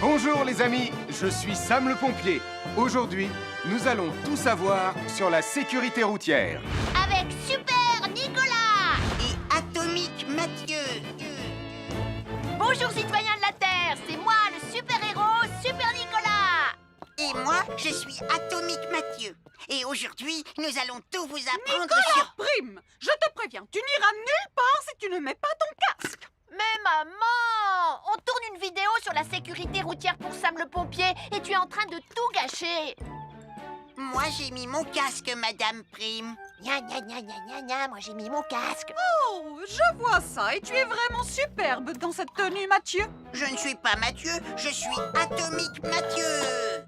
Bonjour les amis, je suis Sam le pompier. Aujourd'hui, nous allons tout savoir sur la sécurité routière. Avec Super Nicolas Et Atomique Mathieu. Bonjour citoyens de la Terre, c'est moi le super-héros Super Nicolas. Et moi, je suis Atomique Mathieu. Et aujourd'hui, nous allons tout vous apprendre Nicolas sur... Prime, je te préviens, tu n'iras nulle part si tu ne mets pas ton casque. Mais maman, on tourne une vidéo sur la sécurité routière pour Sam le pompier et tu es en train de tout gâcher. Moi, j'ai mis mon casque, Madame Prime. Gna gna gna gna gna gna, moi j'ai mis mon casque. Oh, je vois ça et tu es vraiment superbe dans cette tenue, Mathieu. Je ne suis pas Mathieu, je suis Atomique Mathieu.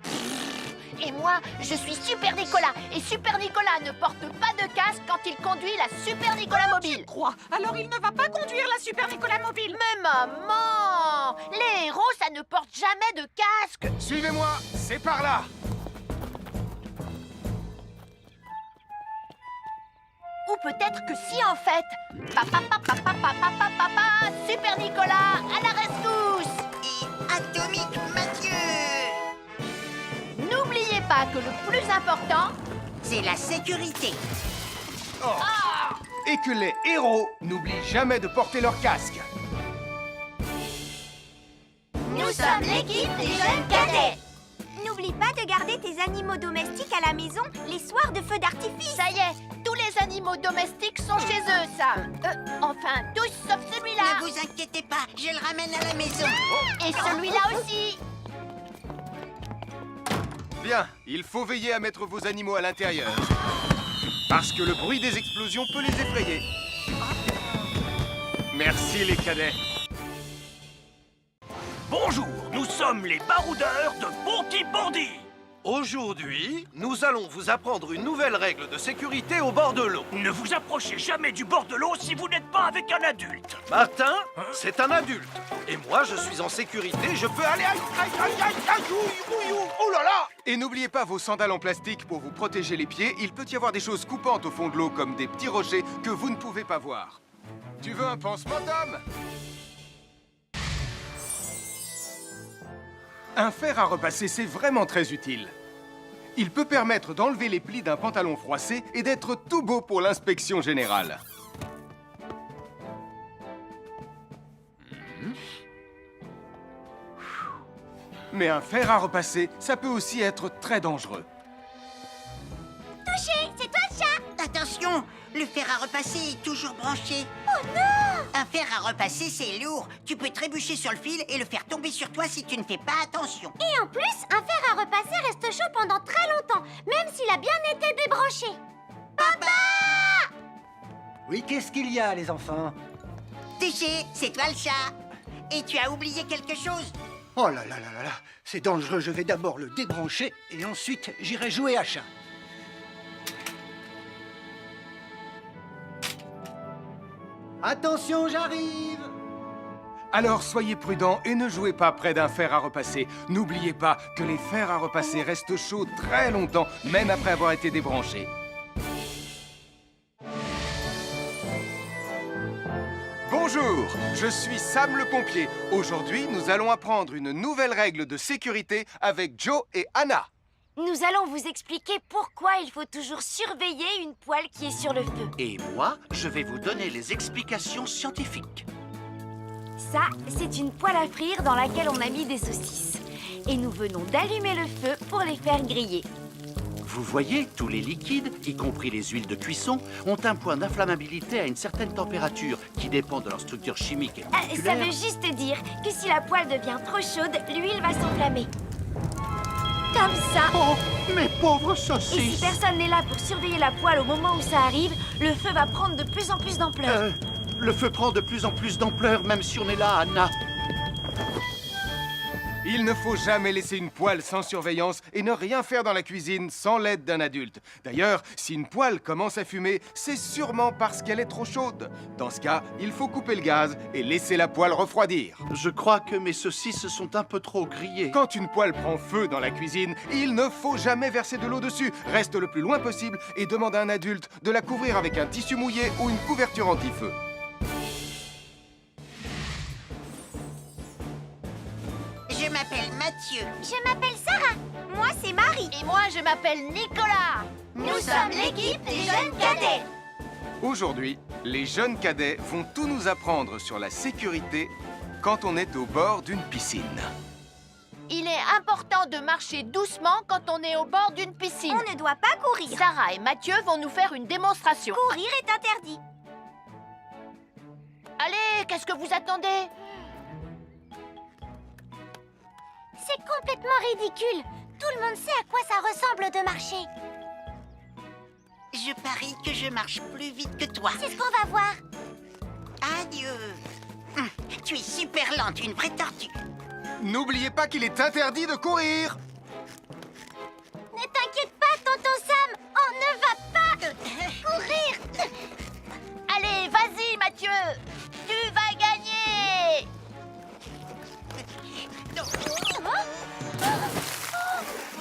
Et moi, je suis Super Nicolas. Et Super Nicolas ne porte pas de casque quand il conduit la Super Nicolas mobile. Crois, alors il ne va pas conduire la Super Nicolas mobile. Mais maman, les héros, ça ne porte jamais de casque. Suivez-moi, c'est par là. Ou peut-être que si en fait. Papa, Super Nicolas, à la rescousse. Et Atomique Mathieu. N'oubliez pas que le plus important, C'est la sécurité. Et que les héros n'oublient jamais de porter leur casque. nous sommes l'équipe des jeunes cadets. N'oublie pas de garder tes animaux domestiques à la maison les soirs de feu d'artifice. Ça y est, tous les animaux domestiques sont chez eux, Sam. Enfin, tous sauf celui-là. Ne vous inquiétez pas, je le ramène à la maison. Et celui-là aussi. Bien, il faut veiller à mettre vos animaux à l'intérieur. Parce que le bruit des explosions peut les effrayer. Merci les cadets. Bonjour, nous sommes les baroudeurs de Bondy. Aujourd'hui, nous allons vous apprendre une nouvelle règle de sécurité au bord de l'eau. Ne vous approchez jamais du bord de l'eau si vous n'êtes pas avec un adulte. Martin, c'est un adulte. Et moi, je suis en sécurité, je peux aller... Aïe, aïe, aïe, aïe, aïe, ouïe, ouïe, ouïe, oh là là! Et n'oubliez pas vos sandales en plastique pour vous protéger les pieds. Il peut y avoir des choses coupantes au fond de l'eau, comme des petits rochers que vous ne pouvez pas voir. Tu veux un pansement, Tom? Un fer à repasser, c'est vraiment très utile. Il peut permettre d'enlever les plis d'un pantalon froissé et d'être tout beau pour l'inspection générale. Mais un fer à repasser, ça peut aussi être très dangereux. Touché, c'est toi le chat. Attention, le fer à repasser est toujours branché. Oh non! Un fer à repasser, c'est lourd. Tu peux trébucher sur le fil et le faire tomber sur toi si tu ne fais pas attention. Et en plus, un fer à repasser reste chaud pendant très longtemps, même s'il a bien été débranché. Oui, qu'est-ce qu'il y a, les enfants? Touché, c'est toi le chat. Et tu as oublié quelque chose? Oh là là là là là, c'est dangereux, je vais d'abord le débrancher et ensuite j'irai jouer à chat. Attention, j'arrive! Alors soyez prudents et ne jouez pas près d'un fer à repasser. N'oubliez pas que les fers à repasser restent chauds très longtemps, même après avoir été débranchés. Bonjour, je suis Sam le pompier. Aujourd'hui, nous allons apprendre une nouvelle règle de sécurité avec Joe et Anna. Nous allons vous expliquer pourquoi il faut toujours surveiller une poêle qui est sur le feu. Et moi, je vais vous donner les explications scientifiques. Ça, c'est une poêle à frire dans laquelle on a mis des saucisses. Et nous venons d'allumer le feu pour les faire griller. Vous voyez, tous les liquides, y compris les huiles de cuisson, ont un point d'inflammabilité à une certaine température qui dépend de leur structure chimique et Ça moléculaire. veut juste dire que si la poêle devient trop chaude, l'huile va s'enflammer. Comme ça. Oh, mes pauvres Et si saucisses! personne n'est là pour surveiller la poêle au moment où ça arrive, le feu va prendre de plus en plus d'ampleur. Le feu prend de plus en plus d'ampleur, même si on est là, Anna. Il ne faut jamais laisser une poêle sans surveillance et ne rien faire dans la cuisine sans l'aide d'un adulte. D'ailleurs, si une poêle commence à fumer, c'est sûrement parce qu'elle est trop chaude. Dans ce cas, il faut couper le gaz et laisser la poêle refroidir. Je crois que mes saucisses sont un peu trop grillées. Quand une poêle prend feu dans la cuisine, il ne faut jamais verser de l'eau dessus. Reste le plus loin possible et demande à un adulte de la couvrir avec un tissu mouillé ou une couverture anti-feu. Je m'appelle Mathieu. Je m'appelle Sarah. Moi, c'est Marie. Et moi, je m'appelle Nicolas. Nous sommes l'équipe des jeunes cadets. Aujourd'hui, les jeunes cadets vont tout nous apprendre sur la sécurité quand on est au bord d'une piscine. Il est important de marcher doucement quand on est au bord d'une piscine. On ne doit pas courir. Sarah et Mathieu vont nous faire une démonstration. Courir est interdit. Allez, qu'est-ce que vous attendez? C'est complètement ridicule. Tout le monde sait à quoi ça ressemble de marcher. Je parie que je marche plus vite que toi. C'est ce qu'on va voir. Adieu. Tu es super lente, une vraie tortue. N'oubliez pas qu'il est interdit de courir. Ne t'inquiète pas, tonton Sam. On ne va pas courir. Allez, vas-y, Mathieu. Tu vas gagner.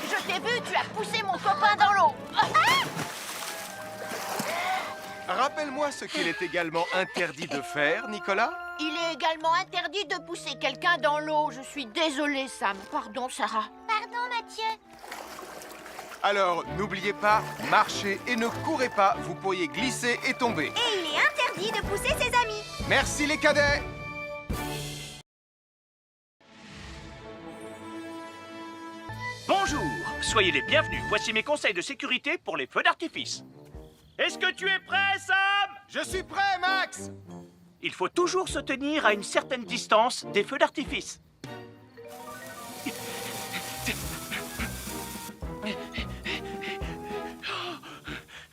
Je t'ai vu, tu as poussé mon copain dans l'eau. Rappelle-moi ce qu'il est également interdit de faire, Nicolas. Il est également interdit de pousser quelqu'un dans l'eau. Je suis désolée, Sam. Pardon, Sarah. Pardon, Mathieu. Alors, n'oubliez pas, marchez et ne courez pas, vous pourriez glisser et tomber. Et il est interdit de pousser ses amis. Merci les cadets. Bonjour, soyez les bienvenus. Voici mes conseils de sécurité pour les feux d'artifice. Est-ce que tu es prêt, Sam? Je suis prêt, Max. Il faut toujours se tenir à une certaine distance des feux d'artifice.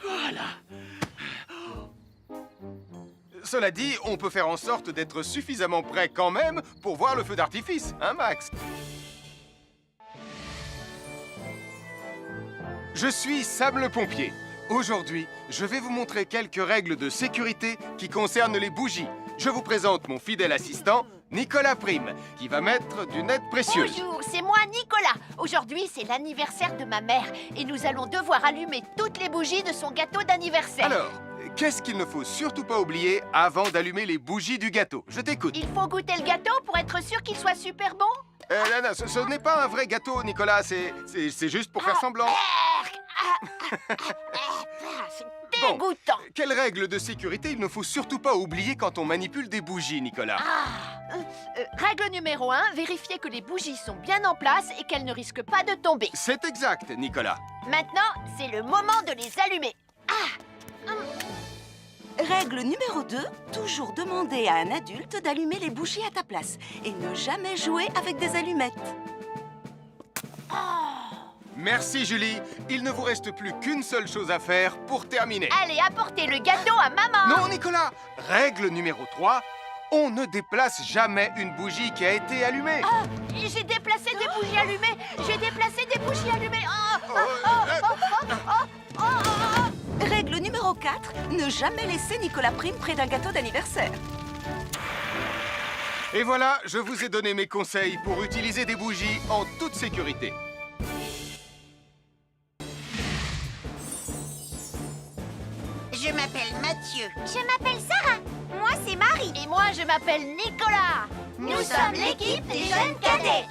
Voilà. Cela dit, on peut faire en sorte d'être suffisamment prêt quand même pour voir le feu d'artifice, hein, Max? Je suis Sam le pompier. Aujourd'hui, je vais vous montrer quelques règles de sécurité qui concernent les bougies. Je vous présente mon fidèle assistant, Nicolas Prime, qui va mettre d'une aide précieuse. Bonjour, c'est moi, Nicolas. Aujourd'hui, c'est l'anniversaire de ma mère et nous allons devoir allumer toutes les bougies de son gâteau d'anniversaire. Alors, qu'est-ce qu'il ne faut surtout pas oublier avant d'allumer les bougies du gâteau? Je t'écoute. Il faut goûter le gâteau pour être sûr qu'il soit super bon. Non, ce n'est pas un vrai gâteau, Nicolas. C'est juste pour faire semblant. C'est Bon, dégoûtant. quelles règles de sécurité il ne faut surtout pas oublier quand on manipule des bougies, Nicolas? Règle numéro 1, vérifier que les bougies sont bien en place et qu'elles ne risquent pas de tomber. C'est exact, Nicolas. Maintenant, c'est le moment de les allumer. Règle numéro 2, toujours demander à un adulte d'allumer les bougies à ta place et ne jamais jouer avec des allumettes. Merci, Julie. Il ne vous reste plus qu'une seule chose à faire pour terminer. Allez, apportez le gâteau à maman. Non, Nicolas. Règle numéro 3, on ne déplace jamais une bougie qui a été allumée. J'ai déplacé des bougies allumées. J'ai déplacé des bougies allumées. Règle numéro 4, ne jamais laisser Nicolas Prime près d'un gâteau d'anniversaire. Et voilà, je vous ai donné mes conseils pour utiliser des bougies en toute sécurité. Je m'appelle Mathieu. Je m'appelle Sarah. Moi, c'est Marie. Et moi, je m'appelle Nicolas. Nous sommes l'équipe des jeunes cadets.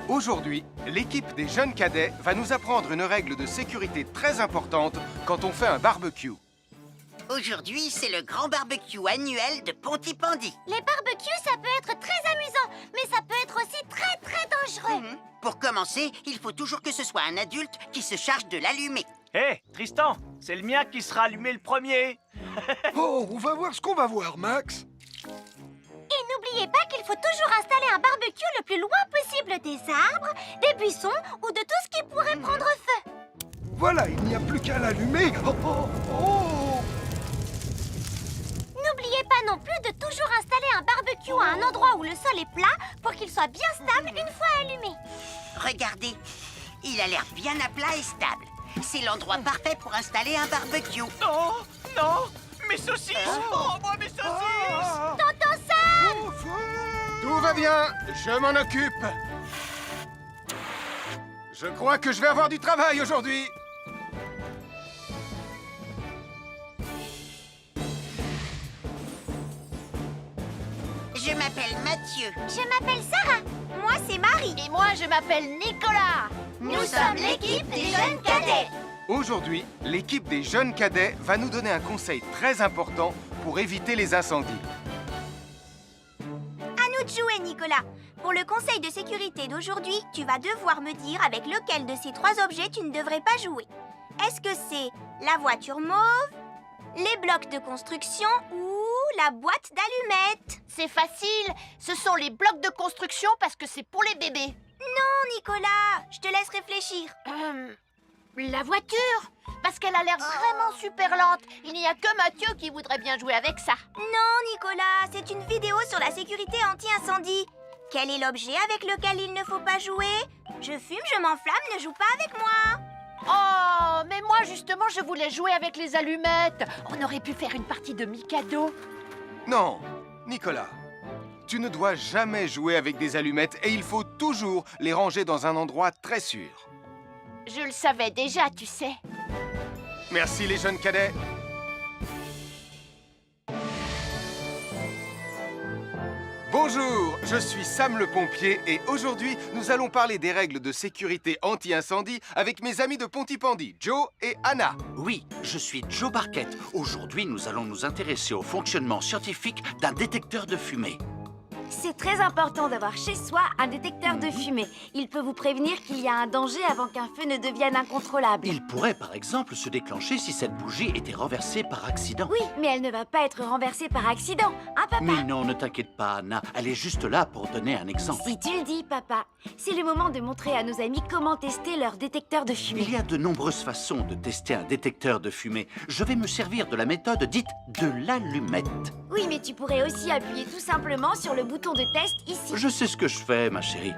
Aujourd'hui, l'équipe des jeunes cadets va nous apprendre une règle de sécurité très importante quand on fait un barbecue. Aujourd'hui, c'est le grand barbecue annuel de Pontypandy. Les barbecues, ça peut être très amusant, mais ça peut être aussi très dangereux. Pour commencer, il faut toujours que ce soit un adulte qui se charge de l'allumer. Hé, Tristan, c'est le mien qui sera allumé le premier. Oh, on va voir ce qu'on va voir, Max. Et n'oubliez pas qu'il faut toujours installer un barbecue le plus loin possible des arbres, des buissons ou de tout ce qui pourrait prendre feu. Voilà, il n'y a plus qu'à l'allumer. Oh, oh, oh. N'oubliez pas non plus de toujours installer un barbecue à un endroit où le sol est plat pour qu'il soit bien stable une fois allumé. Regardez, il a l'air bien à plat et stable. C'est l'endroit parfait pour installer un barbecue. Non, non, mes saucisses. Oh, moi, mes saucisses. Tonton Sam! Tout va bien, je m'en occupe. Je crois que je vais avoir du travail aujourd'hui. Je m'appelle Mathieu. Mathieu. Je m'appelle Sarah. Moi, c'est Marie. Et moi, je m'appelle Nicolas. Nous sommes l'équipe des jeunes cadets. Aujourd'hui, l'équipe des jeunes cadets va nous donner un conseil très important pour éviter les incendies. À nous de jouer, Nicolas. Pour le conseil de sécurité d'aujourd'hui, tu vas devoir me dire avec lequel de ces 3 objets tu ne devrais pas jouer. Est-ce que c'est la voiture mauve, les blocs de construction ou la boîte d'allumettes? C'est facile. Ce sont les blocs de construction parce que c'est pour les bébés. Non, Nicolas. Je te laisse réfléchir. La voiture? Parce qu'elle a l'air vraiment super lente. Il n'y a que Mathieu qui voudrait bien jouer avec ça. Non, Nicolas. C'est une vidéo sur la sécurité anti-incendie. Quel est l'objet avec lequel il ne faut pas jouer? Je fume, je m'enflamme, ne joue pas avec moi. Oh, mais moi justement je voulais jouer avec les allumettes. On aurait pu faire une partie de Mikado. Non, Nicolas, tu ne dois jamais jouer avec des allumettes et il faut toujours les ranger dans un endroit très sûr. Je le savais déjà, tu sais. Merci les jeunes cadets. Bonjour, je suis Sam le pompier et aujourd'hui, nous allons parler des règles de sécurité anti-incendie avec mes amis de Pontypandy, Joe et Anna. Oui, je suis Joe Barquette. Aujourd'hui, nous allons nous intéresser au fonctionnement scientifique d'un détecteur de fumée. C'est très important d'avoir chez soi un détecteur de fumée. Il peut vous prévenir qu'il y a un danger avant qu'un feu ne devienne incontrôlable. Il pourrait par exemple se déclencher si cette bougie était renversée par accident. Oui, mais elle ne va pas être renversée par accident, hein papa? Mais non, ne t'inquiète pas Anna, elle est juste là pour donner un exemple. Si tu le dis, papa. C'est le moment de montrer à nos amis comment tester leur détecteur de fumée. Il y a de nombreuses façons de tester un détecteur de fumée. Je vais me servir de la méthode dite de l'allumette. Oui, mais tu pourrais aussi appuyer tout simplement sur le bouton de test ici. Je sais ce que je fais, ma chérie.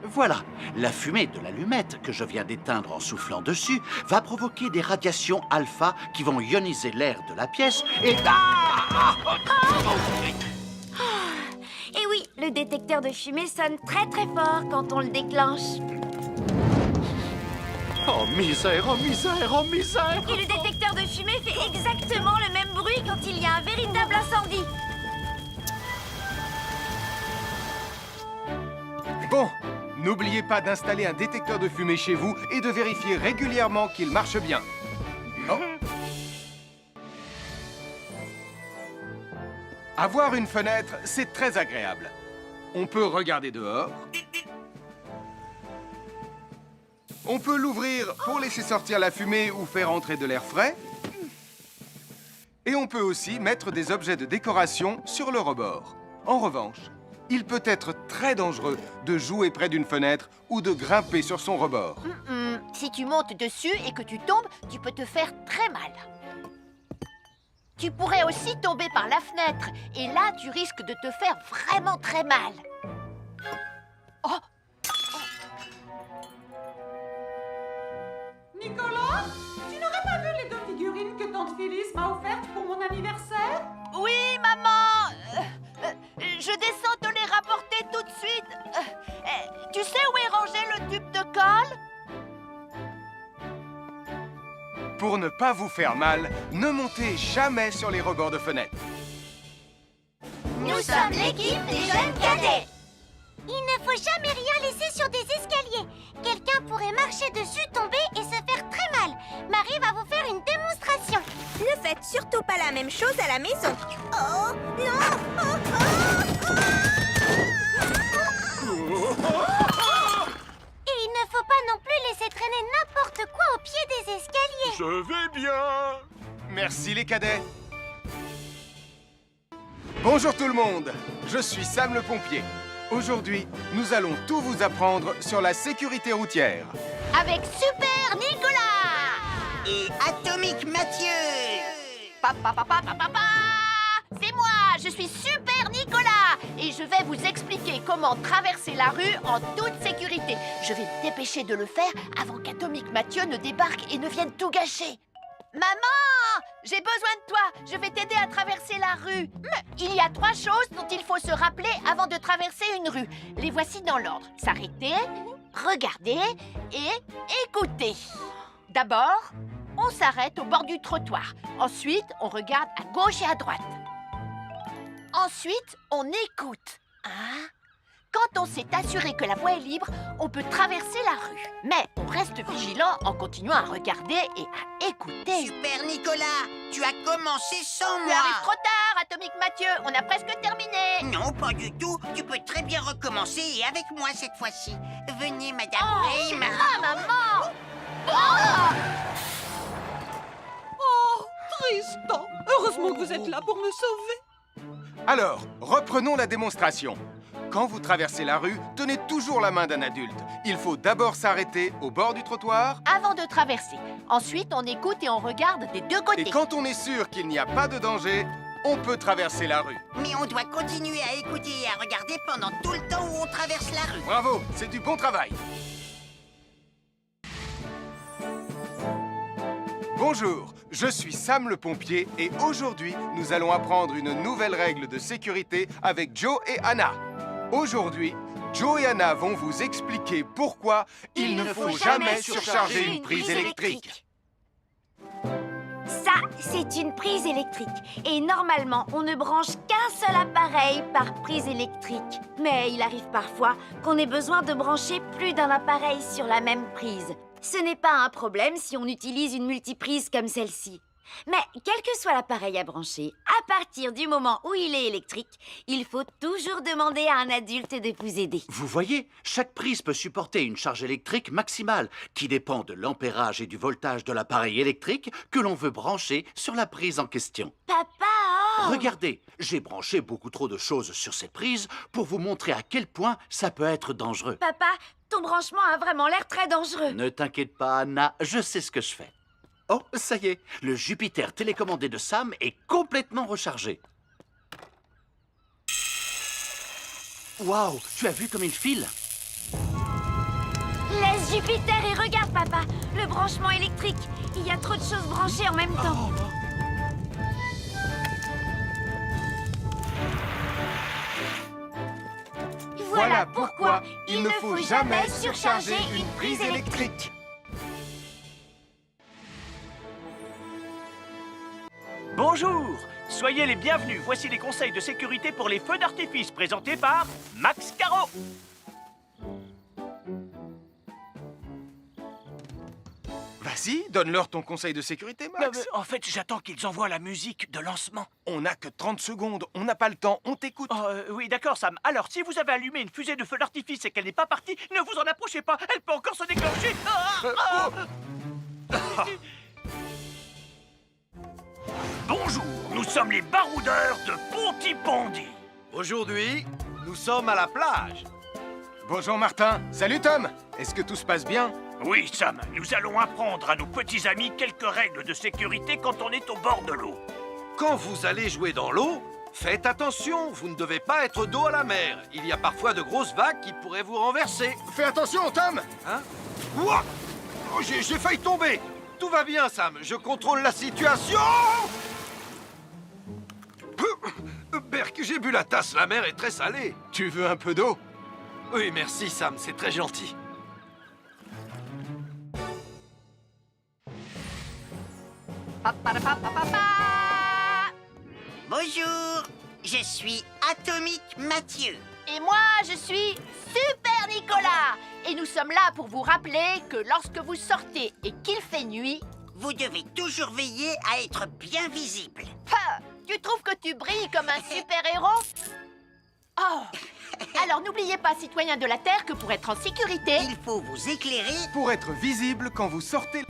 Voilà, la fumée de l'allumette que je viens d'éteindre en soufflant dessus va provoquer des radiations alpha qui vont ioniser l'air de la pièce et... Et oui, le détecteur de fumée sonne très très fort quand on le déclenche. Oh misère, oh misère, oh misère! Et le détecteur de fumée fait exactement le même bruit quand il y a un véritable incendie. Bon, n'oubliez pas d'installer un détecteur de fumée chez vous et de vérifier régulièrement qu'il marche bien. Oh. Avoir une fenêtre, c'est très agréable. On peut regarder dehors. On peut l'ouvrir pour laisser sortir la fumée ou faire entrer de l'air frais. Et on peut aussi mettre des objets de décoration sur le rebord. En revanche, il peut être très dangereux de jouer près d'une fenêtre ou de grimper sur son rebord. Si tu montes dessus et que tu tombes, tu peux te faire très mal. Tu pourrais aussi tomber par la fenêtre. Et là, tu risques de te faire vraiment très mal. Oh! Nicolas, tu n'aurais pas vu les 2 figurines que tante Phyllis m'a offertes pour mon anniversaire? Oui, maman! Je descends te les rapporter tout de suite. Tu sais où est rangé le tube de colle? Pour ne pas vous faire mal, ne montez jamais sur les rebords de fenêtres. Nous sommes l'équipe des jeunes cadets. Il ne faut jamais rien laisser sur des escaliers. Quelqu'un pourrait marcher dessus, tomber et se faire très mal. Marie va vous faire une démonstration. Ne faites surtout pas la même chose à la maison. Oh, non! Et il ne faut pas non plus laisser traîner n'importe quoi au pied des escaliers. Je vais bien. Merci les cadets. Bonjour tout le monde, je suis Sam le pompier. Aujourd'hui, nous allons tout vous apprendre sur la sécurité routière. Avec Super Nicolas Et Atomique Mathieu. C'est moi, je suis Super Nicolas et je vais vous expliquer comment traverser la rue en toute sécurité. Je vais me dépêcher de le faire avant qu'Atomique Mathieu ne débarque et ne vienne tout gâcher. Maman, j'ai besoin de toi. Je vais t'aider à traverser la rue. Il y a 3 choses dont il faut se rappeler avant de traverser une rue. Les voici dans l'ordre. S'arrêter, regarder et écouter. D'abord, on s'arrête au bord du trottoir. Ensuite, on regarde à gauche et à droite. Ensuite, on écoute. Hein? Quand on s'est assuré que la voie est libre, on peut traverser la rue. Mais on reste vigilant en continuant à regarder et à écouter. Super Nicolas, tu as commencé sans Tu moi. arrives trop tard, Atomique Mathieu. On a presque terminé. Non, pas du tout. Tu peux très bien recommencer et avec moi cette fois-ci. Venez, Madame Brame. Ah, maman! Oh, Tristan, heureusement que vous êtes là pour me sauver. Alors, reprenons la démonstration. Quand vous traversez la rue, tenez toujours la main d'un adulte. Il faut d'abord s'arrêter au bord du trottoir. Avant de traverser. Ensuite, on écoute et on regarde des deux côtés. Et quand on est sûr qu'il n'y a pas de danger, on peut traverser la rue. Mais on doit continuer à écouter et à regarder pendant tout le temps où on traverse la rue. Bravo, c'est du bon travail. Bonjour, je suis Sam le pompier et aujourd'hui, nous allons apprendre une nouvelle règle de sécurité avec Joe et Anna. Aujourd'hui, Joe et Anna vont vous expliquer pourquoi il ne faut jamais surcharger une prise électrique. Ça, c'est une prise électrique. Et normalement, on ne branche qu'un seul appareil par prise électrique. Mais il arrive parfois qu'on ait besoin de brancher plus d'un appareil sur la même prise. Ce n'est pas un problème si on utilise une multiprise comme celle-ci. Mais quel que soit l'appareil à brancher, à partir du moment où il est électrique, il faut toujours demander à un adulte de vous aider. Vous voyez, chaque prise peut supporter une charge électrique maximale qui dépend de l'ampérage et du voltage de l'appareil électrique que l'on veut brancher sur la prise en question. Papa! Regardez, j'ai branché beaucoup trop de choses sur cette prise pour vous montrer à quel point ça peut être dangereux. Papa, ton branchement a vraiment l'air très dangereux. Ne t'inquiète pas, Anna, je sais ce que je fais. Oh, ça y est, le Jupiter télécommandé de Sam est complètement rechargé. Waouh, tu as vu comme il file? Laisse Jupiter et regarde, papa. Le branchement électrique. Il y a trop de choses branchées en même temps. Voilà pourquoi il ne faut jamais surcharger une prise électrique. Bonjour, soyez les bienvenus. Voici les conseils de sécurité pour les feux d'artifice présentés par Max Caro. Vas-y, donne-leur ton conseil de sécurité, Max. En fait, j'attends qu'ils envoient la musique de lancement. On n'a que 30 secondes, on n'a pas le temps, on t'écoute. Oui, d'accord, Sam. Alors, si vous avez allumé une fusée de feu d'artifice et qu'elle n'est pas partie, ne vous en approchez pas. Elle peut encore se déclencher. Bonjour, nous sommes les baroudeurs de Pontypandy. Aujourd'hui, nous sommes à la plage. Bonjour Martin. Salut Tom. Est-ce que tout se passe bien? Oui, Sam, nous allons apprendre à nos petits amis quelques règles de sécurité quand on est au bord de l'eau. Quand vous allez jouer dans l'eau, faites attention, vous ne devez pas être dos à la mer. Il y a parfois de grosses vagues qui pourraient vous renverser. Fais attention, Tom. Hein? Ouah! Oh, j'ai failli tomber. Tout va bien, Sam, je contrôle la situation. Berk, j'ai bu la tasse, la mer est très salée. Tu veux un peu d'eau? Oui, merci, Sam, c'est très gentil. Bonjour, je suis Atomique Mathieu. Et moi, je suis Super Nicolas. Et nous sommes là pour vous rappeler que lorsque vous sortez et qu'il fait nuit... Vous devez toujours veiller à être bien visible. Ha! Tu trouves que tu brilles comme un super-héros? Oh! Alors n'oubliez pas, citoyens de la Terre, que pour être en sécurité... Il faut vous éclairer. Pour être visible quand vous sortez...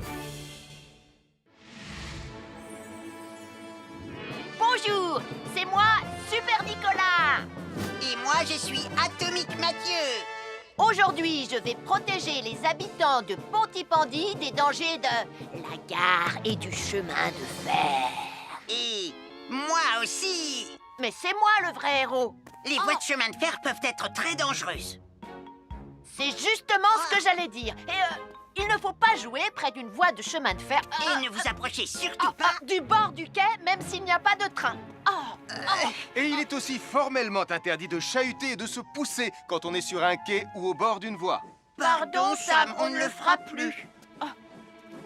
Bonjour, c'est moi, Super Nicolas. Et moi, je suis Atomique Mathieu. Aujourd'hui, je vais protéger les habitants de Pontypandy des dangers de la gare et du chemin de fer. Et moi aussi. Mais c'est moi le vrai héros. Les voies de chemin de fer peuvent être très dangereuses. C'est justement ce que j'allais dire. Et il ne faut pas jouer près d'une voie de chemin de fer. Et ne vous approchez surtout pas du bord du quai, même s'il n'y a pas de train. Et il est aussi formellement interdit de chahuter et de se pousser quand on est sur un quai ou au bord d'une voie. Pardon, Sam, on ne le fera plus.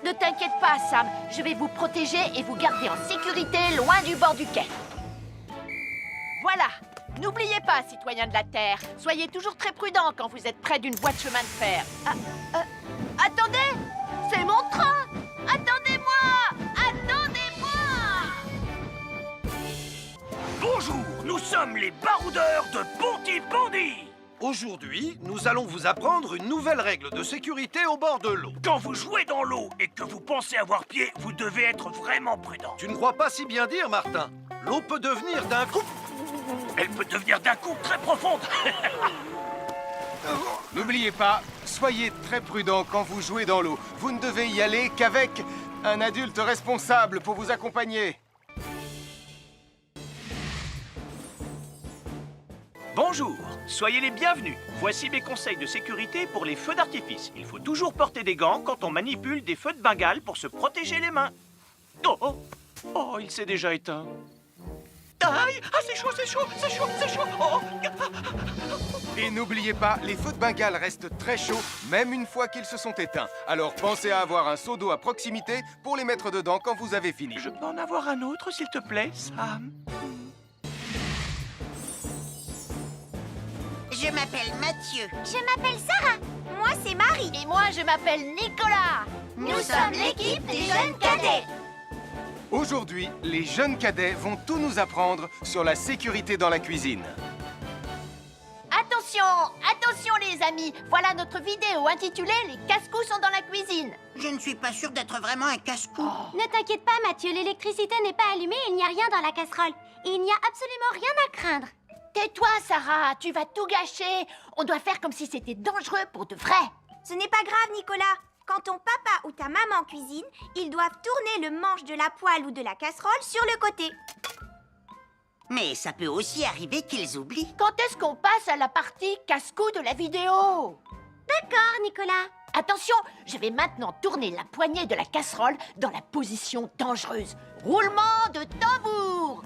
Ne t'inquiète pas, Sam. Je vais vous protéger et vous garder en sécurité loin du bord du quai. Voilà. N'oubliez pas, citoyens de la Terre, soyez toujours très prudents quand vous êtes près d'une voie de chemin de fer. Attendez! C'est mon train! Attendez-moi! Attendez-moi! Bonjour, nous sommes les baroudeurs de Pontypandy. Aujourd'hui, nous allons vous apprendre une nouvelle règle de sécurité au bord de l'eau. Quand vous jouez dans l'eau et que vous pensez avoir pied, vous devez être vraiment prudent. Tu ne crois pas si bien dire, Martin? L'eau peut devenir d'un coup... Elle peut devenir d'un coup très profonde. N'oubliez pas, soyez très prudent quand vous jouez dans l'eau. Vous ne devez y aller qu'avec un adulte responsable pour vous accompagner. Bonjour, soyez les bienvenus. Voici mes conseils de sécurité pour les feux d'artifice. Il faut toujours porter des gants quand on manipule des feux de Bengale pour se protéger les mains. Oh, il s'est déjà éteint. Aïe! Ah, c'est chaud, c'est chaud, c'est chaud, c'est chaud! Oh. Et n'oubliez pas, les feux de Bengale restent très chauds, même une fois qu'ils se sont éteints. Alors pensez à avoir un seau d'eau à proximité pour les mettre dedans quand vous avez fini. Je peux en avoir un autre, s'il te plaît, Sam? Je m'appelle Mathieu. Je m'appelle Sarah. Moi, c'est Marie. Et moi, je m'appelle Nicolas. Nous sommes l'équipe des jeunes cadets. Aujourd'hui, les jeunes cadets vont tout nous apprendre sur la sécurité dans la cuisine. Attention, attention les amis. Voilà notre vidéo intitulée « Les casse-cous sont dans la cuisine ». Je ne suis pas sûre d'être vraiment un casse-cou. Ne t'inquiète pas, Mathieu, l'électricité n'est pas allumée et il n'y a rien dans la casserole. Il n'y a absolument rien à craindre. Tais-toi, Sarah, tu vas tout gâcher. On doit faire comme si c'était dangereux pour de vrai. Ce n'est pas grave, Nicolas. Quand ton papa ou ta maman cuisine, ils doivent tourner le manche de la poêle ou de la casserole sur le côté. Mais ça peut aussi arriver qu'ils oublient. Quand est-ce qu'on passe à la partie casse-cou de la vidéo? D'accord, Nicolas. Attention, je vais maintenant tourner la poignée de la casserole dans la position dangereuse. Roulement de tambour.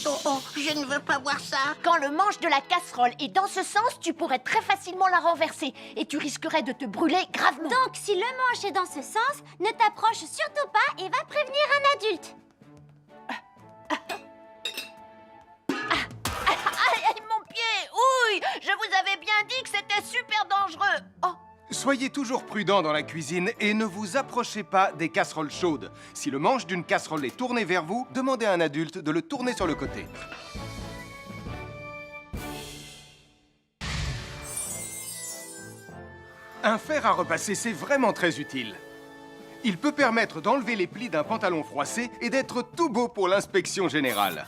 Oh, je ne veux pas voir ça. Quand le manche de la casserole est dans ce sens, tu pourrais très facilement la renverser et tu risquerais de te brûler gravement. Donc, si le manche est dans ce sens, ne t'approche surtout pas et va prévenir un adulte. Aïe, mon pied! Ouille! Je vous avais bien dit que c'était super dangereux. Oh! Soyez toujours prudents dans la cuisine et ne vous approchez pas des casseroles chaudes. Si le manche d'une casserole est tourné vers vous, demandez à un adulte de le tourner sur le côté. Un fer à repasser, c'est vraiment très utile. Il peut permettre d'enlever les plis d'un pantalon froissé et d'être tout beau pour l'inspection générale.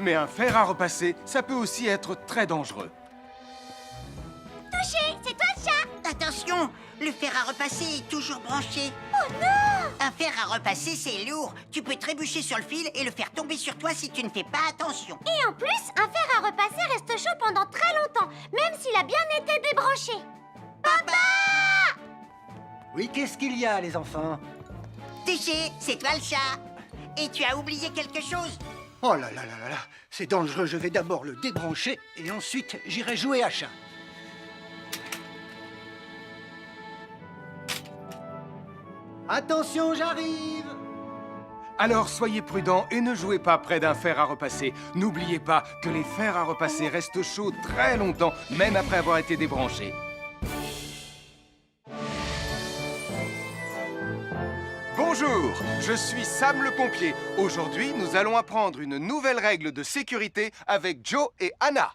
Mais un fer à repasser, ça peut aussi être très dangereux. Touché, c'est toi le chat. Attention, le fer à repasser est toujours branché. Oh non! Un fer à repasser, c'est lourd. Tu peux trébucher sur le fil et le faire tomber sur toi si tu ne fais pas attention. Et en plus, un fer à repasser reste chaud pendant très longtemps, même s'il a bien été débranché. Papa! Oui, qu'est-ce qu'il y a, les enfants? Touché, c'est toi le chat. Et tu as oublié quelque chose? Oh là là là là là, c'est dangereux, je vais d'abord le débrancher et ensuite j'irai jouer à chat. Attention, j'arrive! Alors soyez prudents et ne jouez pas près d'un fer à repasser. N'oubliez pas que les fers à repasser restent chauds très longtemps, même après avoir été débranchés. Bonjour, je suis Sam le pompier. Aujourd'hui, nous allons apprendre une nouvelle règle de sécurité avec Joe et Anna.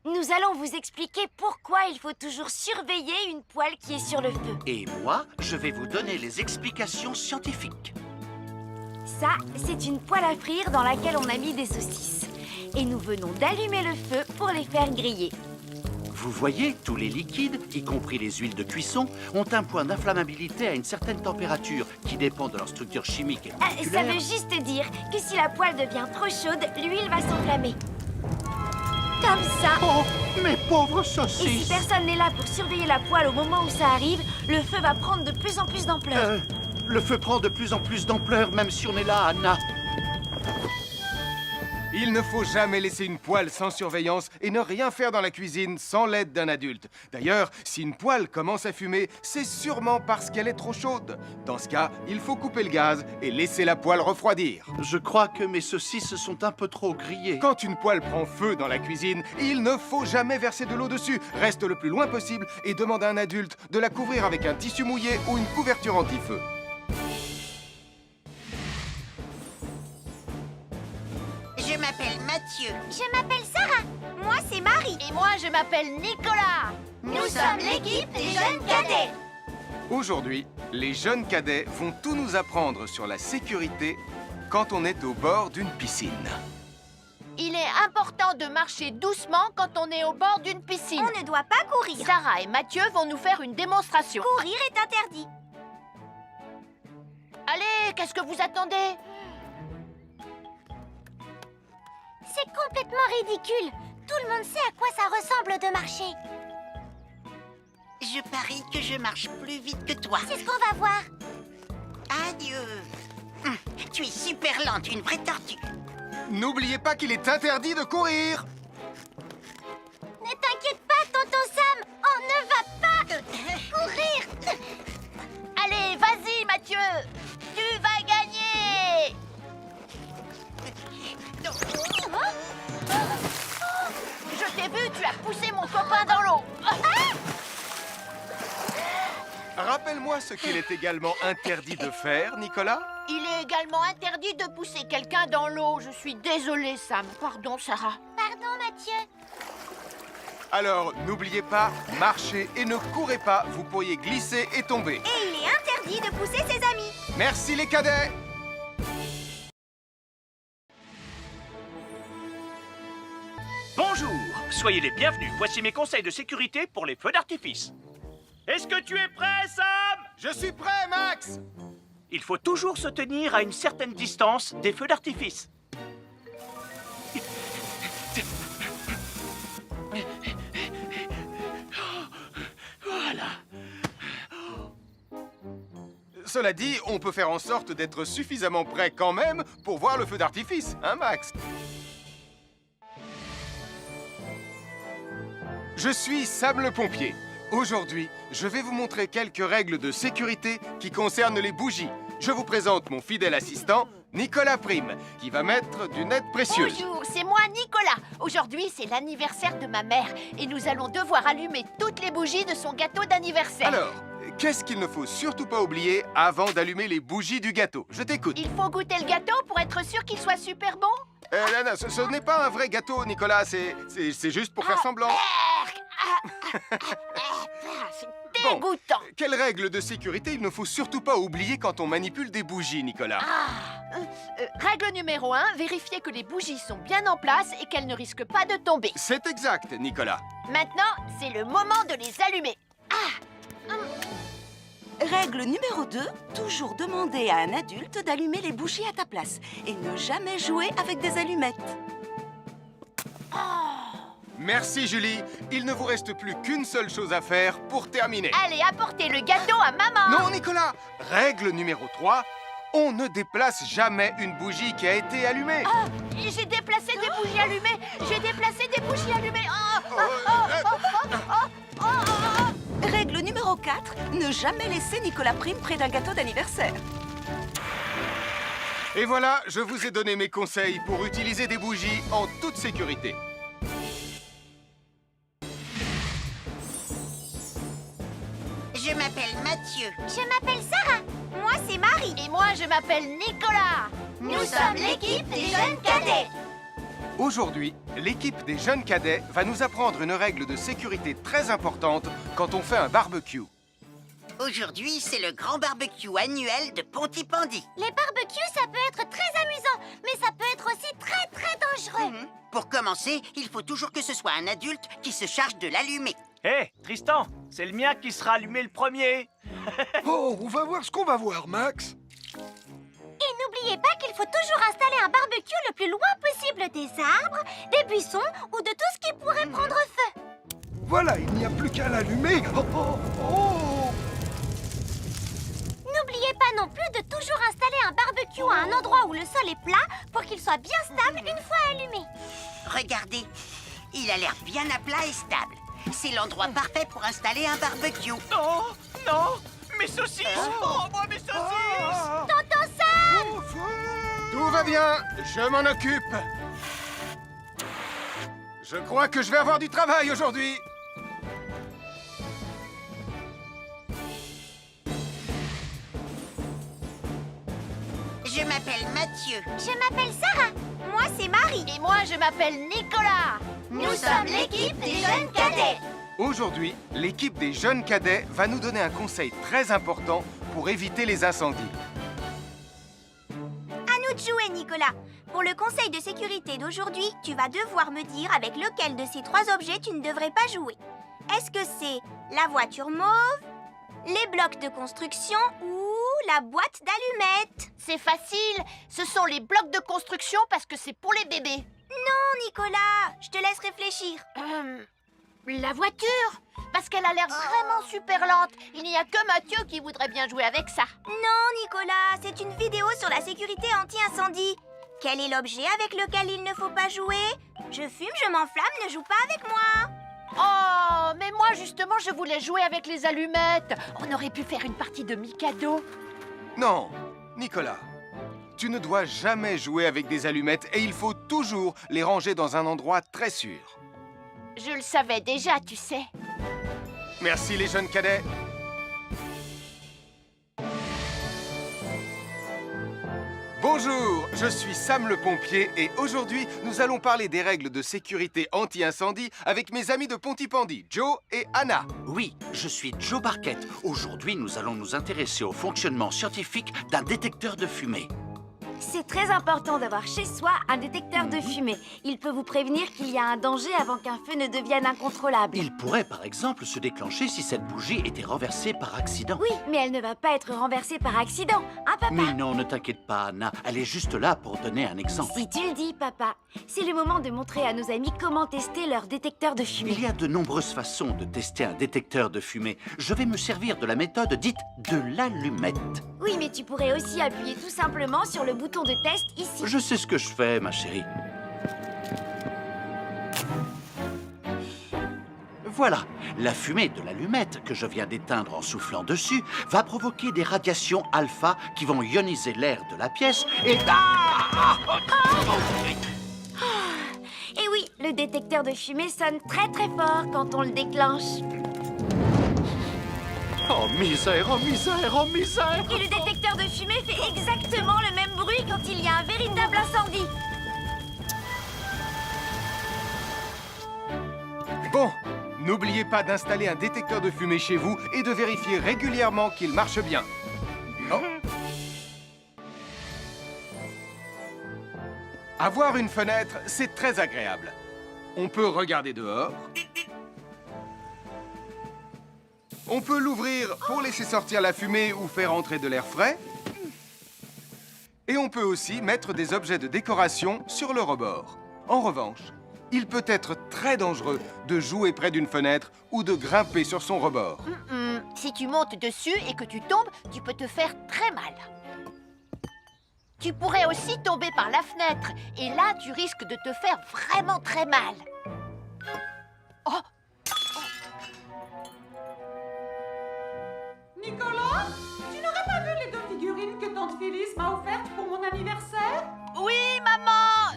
Nous allons vous expliquer pourquoi il faut toujours surveiller une poêle qui est sur le feu. Et moi, je vais vous donner les explications scientifiques. Ça, c'est une poêle à frire dans laquelle on a mis des saucisses. Et nous venons d'allumer le feu pour les faire griller. Vous voyez, tous les liquides, y compris les huiles de cuisson, ont un point d'inflammabilité à une certaine température qui dépend de leur structure chimique et Ça moléculaire. veut juste dire que si la poêle devient trop chaude, l'huile va s'enflammer. Comme ça. Oh, mes pauvres Et si saucisses! personne n'est là pour surveiller la poêle au moment où ça arrive, le feu va prendre de plus en plus d'ampleur. Le feu prend de plus en plus d'ampleur, même si on est là, Anna. Il ne faut jamais laisser une poêle sans surveillance et ne rien faire dans la cuisine sans l'aide d'un adulte. D'ailleurs, si une poêle commence à fumer, c'est sûrement parce qu'elle est trop chaude. Dans ce cas, il faut couper le gaz et laisser la poêle refroidir. Je crois que mes saucisses sont un peu trop grillées. Quand une poêle prend feu dans la cuisine, il ne faut jamais verser de l'eau dessus. Reste le plus loin possible et demande à un adulte de la couvrir avec un tissu mouillé ou une couverture anti-feu. Je m'appelle Mathieu. Je m'appelle Sarah. Moi, c'est Marie. Et moi, je m'appelle Nicolas. Nous sommes l'équipe des jeunes cadets. Aujourd'hui, les jeunes cadets vont tout nous apprendre sur la sécurité quand on est au bord d'une piscine. Il est important de marcher doucement quand on est au bord d'une piscine. On ne doit pas courir. Sarah et Mathieu vont nous faire une démonstration. Courir est interdit. Allez, qu'est-ce que vous attendez? C'est complètement ridicule. Tout le monde sait à quoi ça ressemble de marcher. Je parie que je marche plus vite que toi. C'est ce qu'on va voir. Adieu. Tu es super lente, une vraie tortue. N'oubliez pas qu'il est interdit de courir. Ne t'inquiète pas, tonton Sam. On ne va pas courir. Allez, vas-y, Mathieu. Tu vas gagner. Je t'ai vu, tu as poussé mon copain dans l'eau. Rappelle-moi ce qu'il est également interdit de faire, Nicolas. Il est également interdit de pousser quelqu'un dans l'eau. Je suis désolée, Sam. Pardon, Sarah. Pardon, Mathieu. Alors, n'oubliez pas, marchez et ne courez pas, vous pourriez glisser et tomber. Et il est interdit de pousser ses amis. Merci les cadets. Bonjour, soyez les bienvenus. Voici mes conseils de sécurité pour les feux d'artifice. Est-ce que tu es prêt, Sam? Je suis prêt, Max. Il faut toujours se tenir à une certaine distance des feux d'artifice. Voilà. Cela dit, on peut faire en sorte d'être suffisamment prêt quand même pour voir le feu d'artifice, hein, Max? Je suis Sam le pompier. Aujourd'hui, je vais vous montrer quelques règles de sécurité qui concernent les bougies. Je vous présente mon fidèle assistant, Nicolas Prime, qui va mettre d'une aide précieuse. Bonjour, c'est moi, Nicolas. Aujourd'hui, c'est l'anniversaire de ma mère et nous allons devoir allumer toutes les bougies de son gâteau d'anniversaire. Alors, qu'est-ce qu'il ne faut surtout pas oublier avant d'allumer les bougies du gâteau? Je t'écoute. Il faut goûter le gâteau pour être sûr qu'il soit super bon. Non, ce n'est pas un vrai gâteau, Nicolas. C'est juste pour faire semblant. C'est dégoûtant. Quelles règles de sécurité il ne faut surtout pas oublier quand on manipule des bougies, Nicolas? Règle numéro 1, vérifier que les bougies sont bien en place et qu'elles ne risquent pas de tomber. C'est exact, Nicolas. Maintenant, c'est le moment de les allumer. Règle numéro 2, toujours demander à un adulte d'allumer les bougies à ta place et ne jamais jouer avec des allumettes. Merci, Julie. Il ne vous reste plus qu'une seule chose à faire pour terminer. Allez, apportez le gâteau à maman. Non, Nicolas. Règle numéro 3, on ne déplace jamais une bougie qui a été allumée. J'ai déplacé des bougies allumées. J'ai déplacé des bougies allumées. Règle numéro 4, ne jamais laisser Nicolas Prime près d'un gâteau d'anniversaire. Et voilà, je vous ai donné mes conseils pour utiliser des bougies en toute sécurité. Je m'appelle Mathieu. Je m'appelle Sarah. Moi, c'est Marie. Et moi, je m'appelle Nicolas. Nous sommes l'équipe des jeunes cadets. Aujourd'hui, l'équipe des jeunes cadets va nous apprendre une règle de sécurité très importante quand on fait un barbecue. Aujourd'hui, c'est le grand barbecue annuel de Pontypandy. Les barbecues, ça peut être très amusant, mais ça peut être aussi très, très dangereux. Pour commencer, il faut toujours que ce soit un adulte qui se charge de l'allumer. Hé, Tristan, c'est le mien qui sera allumé le premier. Oh, on va voir ce qu'on va voir, Max. Et n'oubliez pas qu'il faut toujours installer un barbecue le plus loin possible des arbres, des buissons ou de tout ce qui pourrait prendre feu. Voilà, il n'y a plus qu'à l'allumer. Oh, oh, oh. N'oubliez pas non plus de toujours installer un barbecue à un endroit où le sol est plat pour qu'il soit bien stable une fois allumé. Regardez, il a l'air bien à plat et stable. C'est l'endroit parfait pour installer un barbecue. Non, non, mes saucisses. Oh, moi, mes saucisses. Tonton Sam! Tout va bien, je m'en occupe. Je crois que je vais avoir du travail aujourd'hui. Je m'appelle Mathieu. Je m'appelle Sarah. Moi, c'est Marie. Et moi, je m'appelle Nicolas. Nous sommes l'équipe des jeunes cadets. Aujourd'hui, l'équipe des jeunes cadets va nous donner un conseil très important pour éviter les incendies. À nous de jouer, Nicolas. Pour le conseil de sécurité d'aujourd'hui, tu vas devoir me dire avec lequel de ces 3 objets tu ne devrais pas jouer. Est-ce que c'est la voiture mauve, les blocs de construction ou la boîte d'allumettes? C'est facile. Ce sont les blocs de construction parce que c'est pour les bébés. Non, Nicolas, je te laisse réfléchir. La voiture, parce qu'elle a l'air vraiment super lente. Il n'y a que Mathieu qui voudrait bien jouer avec ça. Non, Nicolas, c'est une vidéo sur la sécurité anti-incendie. Quel est l'objet avec lequel il ne faut pas jouer? Je fume, je m'enflamme, ne joue pas avec moi. Oh, mais moi justement, je voulais jouer avec les allumettes. On aurait pu faire une partie de Mikado. Non, Nicolas, tu ne dois jamais jouer avec des allumettes et il faut toujours les ranger dans un endroit très sûr. Je le savais déjà, tu sais. Merci les jeunes cadets. Bonjour, je suis Sam le pompier et aujourd'hui, nous allons parler des règles de sécurité anti-incendie avec mes amis de Pontypandy, Joe et Anna. Oui, je suis Joe Barquette. Aujourd'hui, nous allons nous intéresser au fonctionnement scientifique d'un détecteur de fumée. C'est très important d'avoir chez soi un détecteur de fumée. Il peut vous prévenir qu'il y a un danger avant qu'un feu ne devienne incontrôlable. Il pourrait, par exemple, se déclencher si cette bougie était renversée par accident. Oui, mais elle ne va pas être renversée par accident, hein, papa? Mais non, ne t'inquiète pas, Anna. Elle est juste là pour donner un exemple. Si tu le dis, papa. C'est le moment de montrer à nos amis comment tester leur détecteur de fumée. Il y a de nombreuses façons de tester un détecteur de fumée. Je vais me servir de la méthode dite de l'allumette. Oui, mais tu pourrais aussi appuyer tout simplement sur le bouton de test ici. Je sais ce que je fais, ma chérie. Voilà, la fumée de l'allumette que je viens d'éteindre en soufflant dessus va provoquer des radiations alpha qui vont ioniser l'air de la pièce et... Et oui, le détecteur de fumée sonne très très fort quand on le déclenche. Oh misère, oh misère, oh misère! Et le détecteur de fumée fait exactement le même bruit quand il y a un véritable incendie. Bon, n'oubliez pas d'installer un détecteur de fumée chez vous et de vérifier régulièrement qu'il marche bien. Oh. Avoir une fenêtre, c'est très agréable. On peut regarder dehors. On peut l'ouvrir pour laisser sortir la fumée ou faire entrer de l'air frais. Et on peut aussi mettre des objets de décoration sur le rebord. En revanche, il peut être très dangereux de jouer près d'une fenêtre ou de grimper sur son rebord. Si tu montes dessus et que tu tombes, tu peux te faire très mal. Tu pourrais aussi tomber par la fenêtre. Et là, tu risques de te faire vraiment très mal. Oh! Nicolas, tu n'aurais pas vu les 2 figurines que tante Phyllis m'a offertes pour mon anniversaire? Oui, maman!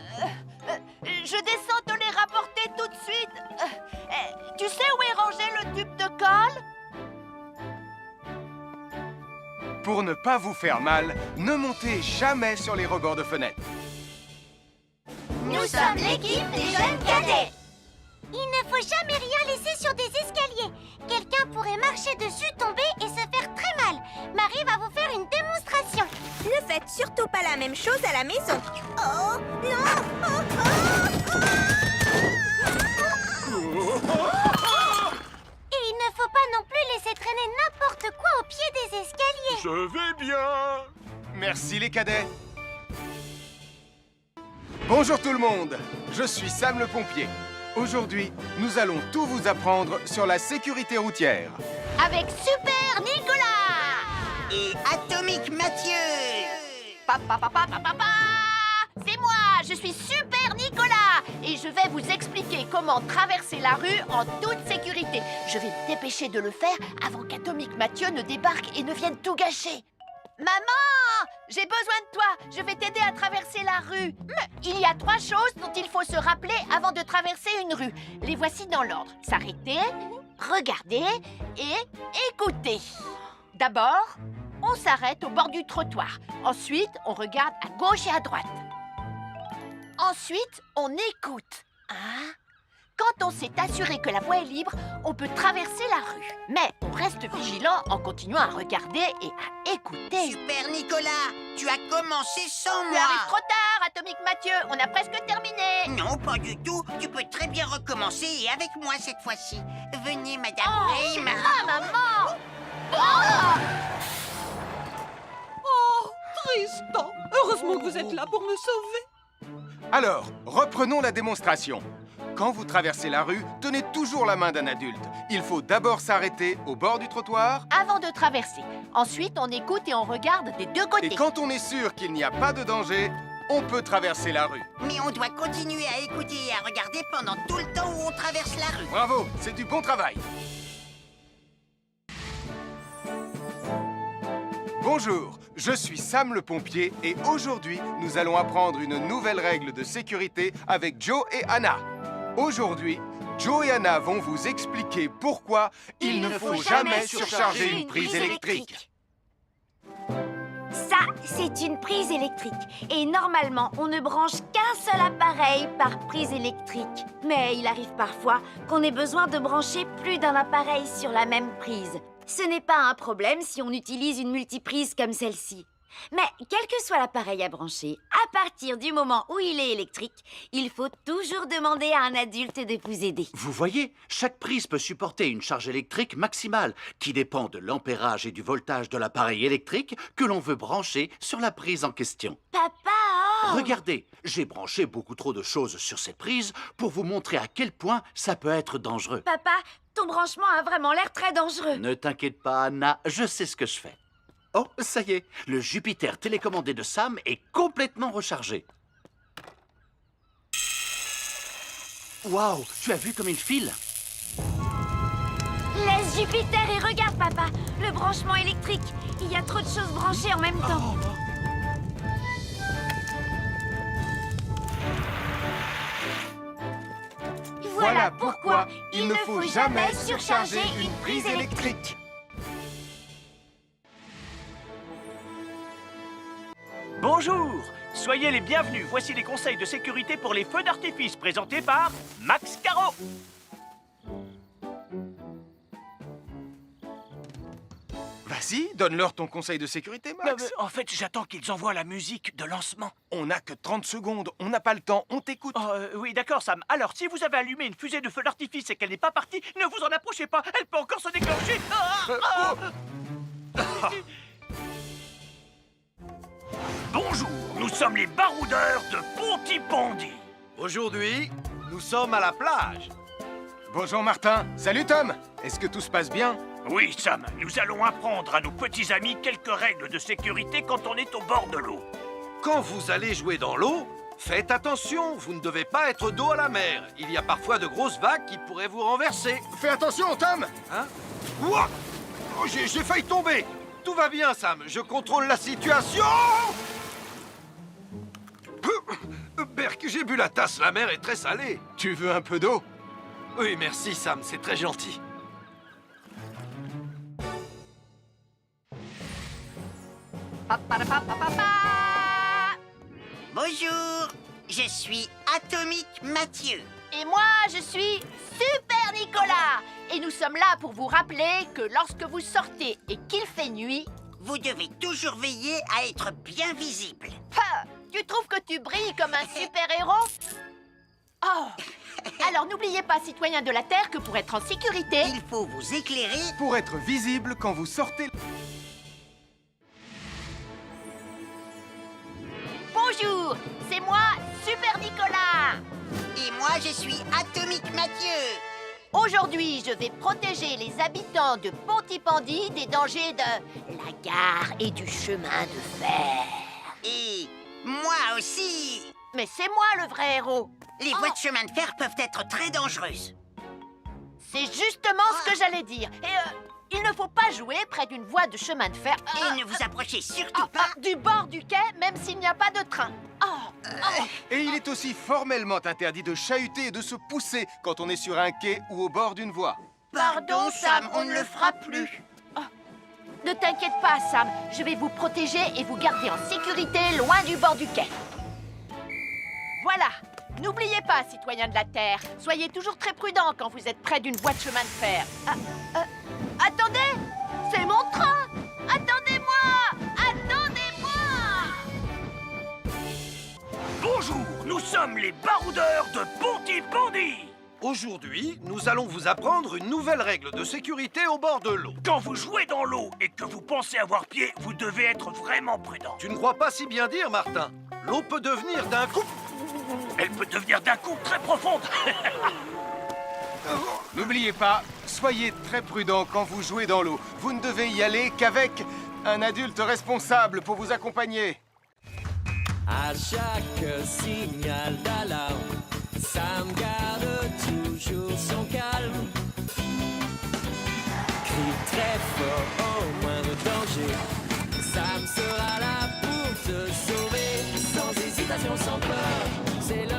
Je descends te les rapporter tout de suite. Tu sais où est rangé le tube de colle? Pour ne pas vous faire mal, ne montez jamais sur les rebords de fenêtres. Nous sommes l'équipe des jeunes cadets. Il ne faut jamais rien laisser sur des escaliers. Quelqu'un pourrait marcher dessus, tomber et se faire très mal. Marie va vous faire une démonstration. Ne faites surtout pas la même chose à la maison. Oh, non! Et il ne faut pas non plus laisser traîner n'importe quoi au pied des escaliers. Je vais bien. Merci les cadets. Bonjour tout le monde, je suis Sam le pompier. Aujourd'hui, nous allons tout vous apprendre sur la sécurité routière. Avec Super Nicolas! et Atomique Mathieu. C'est moi, je suis Super Nicolas et je vais vous expliquer comment traverser la rue en toute sécurité. Je vais me dépêcher de le faire avant qu'Atomique Mathieu ne débarque et ne vienne tout gâcher. Maman, j'ai besoin de toi, je vais t'aider à traverser la rue. Il y a 3 choses dont il faut se rappeler avant de traverser une rue. Les voici dans l'ordre. S'arrêter, regarder et écouter. D'abord, on s'arrête au bord du trottoir. Ensuite, on regarde à gauche et à droite. Ensuite, on écoute. Quand on s'est assuré que la voie est libre, on peut traverser la rue. Mais on reste vigilant en continuant à regarder et à écouter. Super Nicolas, tu as commencé sans Tu moi. arrives trop tard, Atomique Mathieu. On a presque terminé. Non, pas du tout. Tu peux très bien recommencer et avec moi cette fois-ci. Venez, Madame Brame. Maman. Oh, Tristan, heureusement que vous êtes là pour me sauver. Alors, reprenons la démonstration. Quand vous traversez la rue, tenez toujours la main d'un adulte. Il faut d'abord s'arrêter au bord du trottoir. Avant de traverser. Ensuite, on écoute et on regarde des deux côtés. Et quand on est sûr qu'il n'y a pas de danger, on peut traverser la rue. Mais on doit continuer à écouter et à regarder pendant tout le temps où on traverse la rue. Bravo, c'est du bon travail. Bonjour, je suis Sam le pompier et aujourd'hui, nous allons apprendre une nouvelle règle de sécurité avec Joe et Anna. Aujourd'hui, Joe et Anna vont vous expliquer pourquoi il ne faut jamais surcharger une prise électrique. Ça, c'est une prise électrique. Et normalement, on ne branche qu'un seul appareil par prise électrique. Mais il arrive parfois qu'on ait besoin de brancher plus d'un appareil sur la même prise. Ce n'est pas un problème si on utilise une multiprise comme celle-ci. Mais quel que soit l'appareil à brancher, à partir du moment où il est électrique, il faut toujours demander à un adulte de vous aider. Vous voyez, chaque prise peut supporter une charge électrique maximale qui dépend de l'ampérage et du voltage de l'appareil électrique que l'on veut brancher sur la prise en question. Papa! Regardez, j'ai branché beaucoup trop de choses sur cette prise pour vous montrer à quel point ça peut être dangereux. Papa, ton branchement a vraiment l'air très dangereux. Ne t'inquiète pas, Anna, je sais ce que je fais. Oh, ça y est, le Jupiter télécommandé de Sam est complètement rechargé. Waouh, tu as vu comme il file? Laisse Jupiter et regarde, papa. Le branchement électrique. Il y a trop de choses branchées en même temps. Voilà pourquoi il ne faut jamais surcharger une prise électrique. Bonjour, soyez les bienvenus. Voici les conseils de sécurité pour les feux d'artifice présentés par Max Caro. Vas-y, donne-leur ton conseil de sécurité, Max. En fait, j'attends qu'ils envoient la musique de lancement. On n'a que 30 secondes, on n'a pas le temps, on t'écoute. Oui, d'accord, Sam. Alors, si vous avez allumé une fusée de feu d'artifice et qu'elle n'est pas partie, ne vous en approchez pas. Elle peut encore se déclencher. Bonjour, nous sommes les baroudeurs de Pontypandy. Aujourd'hui, nous sommes à la plage. Bonjour Martin. Salut Tom. Est-ce que tout se passe bien? Oui, Sam, nous allons apprendre à nos petits amis quelques règles de sécurité quand on est au bord de l'eau. Quand vous allez jouer dans l'eau, faites attention, vous ne devez pas être dos à la mer. Il y a parfois de grosses vagues qui pourraient vous renverser. Fais attention, Tom. Hein? Ouah! Oh, j'ai failli tomber. Tout va bien, Sam, je contrôle la situation. Berk, j'ai bu la tasse, la mer est très salée. Tu veux un peu d'eau? Oui, merci, Sam, c'est très gentil. Bonjour, je suis Atomique Mathieu. Et moi, je suis Super Nicolas. Et nous sommes là pour vous rappeler que lorsque vous sortez et qu'il fait nuit, Vous devez toujours veiller à être bien visible. tu trouves que tu brilles comme un super-héros? Oh! Alors n'oubliez pas, citoyens de la Terre, que pour être en sécurité... Il faut vous éclairer. Pour être visible quand vous sortez... Bonjour, c'est moi, Super Nicolas. Et moi, je suis Atomique Mathieu. Aujourd'hui, je vais protéger les habitants de Pontypandy des dangers de la gare et du chemin de fer. Et moi aussi. Mais c'est moi le vrai héros. Les voies de chemin de fer peuvent être très dangereuses. C'est justement ce que j'allais dire. Et il ne faut pas jouer près d'une voie de chemin de fer. Et ne vous approchez surtout pas. Du bord du quai, même s'il n'y a pas de train. Et il est aussi formellement interdit de chahuter et de se pousser quand on est sur un quai ou au bord d'une voie. Pardon, Sam, on ne le fera plus. Ne t'inquiète pas, Sam. Je vais vous protéger et vous garder en sécurité loin du bord du quai. Voilà. N'oubliez pas, citoyens de la Terre, soyez toujours très prudents quand vous êtes près d'une voie de chemin de fer. Attendez! C'est mon train! Attendez-moi! Attendez-moi! Bonjour, nous sommes les baroudeurs de Pontypandy. Aujourd'hui, nous allons vous apprendre une nouvelle règle de sécurité au bord de l'eau. Quand vous jouez dans l'eau et que vous pensez avoir pied, vous devez être vraiment prudent. Tu ne crois pas si bien dire, Martin? L'eau peut devenir d'un coup... Elle peut devenir d'un coup très profonde. N'oubliez pas, soyez très prudent quand vous jouez dans l'eau. Vous ne devez y aller qu'avec un adulte responsable pour vous accompagner. À chaque signal d'alarme, Sam garde toujours son calme. Crie très fort au moindre danger. Sam sera là pour te sauver, sans hésitation, sans peur. C'est le